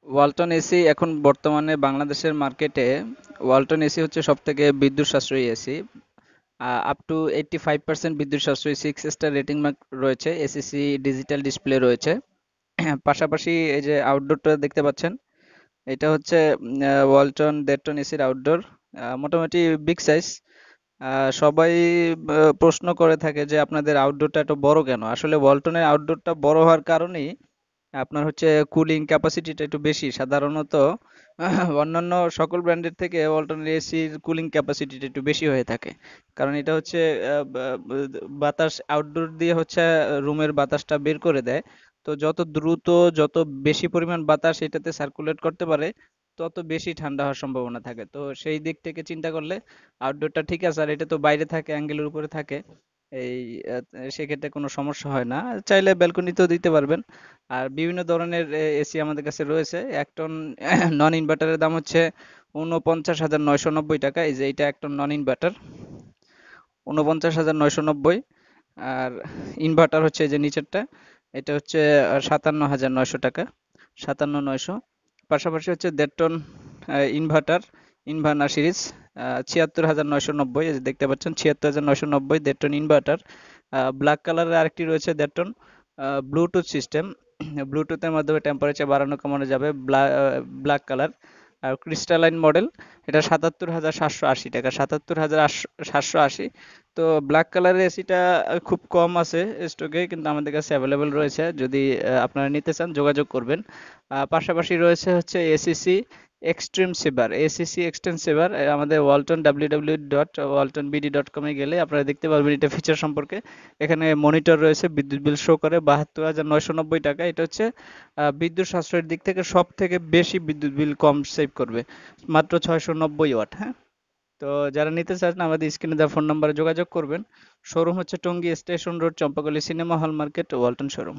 Walton AC এখন বর্তমানে বাংলাদেশের মার্কেটে ওয়ালটন এসি হচ্ছে সব থেকে বিদ্যুৎ সাশ্রয়ী এসি। আপ টু 85% বিদ্যুৎ সাশ্রয়ী, 6 স্টার রেটিং মার্ক রয়েছে, এসিসি ডিজিটাল ডিসপ্লে রয়েছে। পাশাপাশি এই যে আউটডোরটা দেখতে পাচ্ছেন, এটা হচ্ছে ওয়ালটন দেড়টন এসির আউটডোর, মোটামুটি বিগ সাইজ। সবাই প্রশ্ন করে থাকে যে আপনাদের আউটডোরটা এত বড় কেন। আসলে ওয়ালটনের আউটডোরটা বড় হওয়ার কারণেই আপনার হচ্ছে কুলিং ক্যাপাসিটিটা একটু বেশি সাধারণত। অন্যান্য সকল ব্র্যান্ডের থেকে ওয়ালটনের এসির কুলিং ক্যাপাসিটিটা একটু বেশি হয়ে থাকে। কারণ এটা হচ্ছে বাতাস আউটডোর দিয়ে হচ্ছে রুমের বাতাসটা বের করে দেয়। তো যত দ্রুত, যত বেশি পরিমাণ বাতাস এটাতে সার্কুলেট করতে পারে, তত বেশি ঠান্ডা হওয়ার সম্ভাবনা থাকে। তো সেই দিক থেকে চিন্তা করলে আউটডোরটা ঠিক আছে। আর এটা তো বাইরে থাকে, অ্যাঙ্গেলের উপরে থাকে, এই সেক্ষেত্রে কোনো সমস্যা হয় না। চাইলে ব্যালকনিতেও দিতে পারবেন। আর বিভিন্ন ধরনের এসি আমাদের কাছে রয়েছে। 1 টন নন ইনভার্টারের দাম হচ্ছে 49,990 টাকা। এই যে এটা 1 টন নন ইনভার্টার, 49,990। আর ইনভার্টার হচ্ছে এই যে নিচেরটা, এটা হচ্ছে 57,900 টাকা, 57,900। পাশাপাশি হচ্ছে 1.5 টন ইনভার্টার, ইনভার্না সিরিজ, 76,990। এই যে দেখতে পাচ্ছেন 76,990, 1.5 টন ইনভার্টার। ব্ল্যাক কালারের আরেকটি রয়েছে 1.5 টন, ব্লুটুথ সিস্টেম। ব্লুটুথের মাধ্যমে টেম্পারেচার বাড়ানো কমানো যাবে, ব্ল্যাক কালার। আর ক্রিস্টালাইন মডেল, এটা 77,780 টাকা, 77,780। তো ব্ল্যাক কালারের এসিটা খুব কম আছে স্টকে, কিন্তু আমাদের কাছে অ্যাভেলেবেল রয়েছে। যদি আপনারা নিতে চান যোগাযোগ করবেন। পাশাপাশি রয়েছে হচ্ছে এসিসি এক্সট্রিম সেভার, এসিসি এক্সট্রিম সেভার। আমাদের ওয়ালটন www.waltonbd.com এ গেলে আপনারা দেখতে পারবেন এটা ফিচার সম্পর্কে। এখানে মনিটর রয়েছে, বিদ্যুৎ বিল শো করে 72,990 টাকা। এটা হচ্ছে বিদ্যুৎ সাশ্রয়ের দিক থেকে সব থেকে বেশি বিদ্যুৎ বিল কম সেভ করবে, মাত্র 690 ওয়াট। হ্যাঁ, তো যারা নিতে চান আমাদের স্ক্রিনে দেওয়া ফোন নাম্বারে যোগাযোগ করবেন। শোরুম হচ্ছে Tongi station road, Champakali cinema hall market, Walton showroom.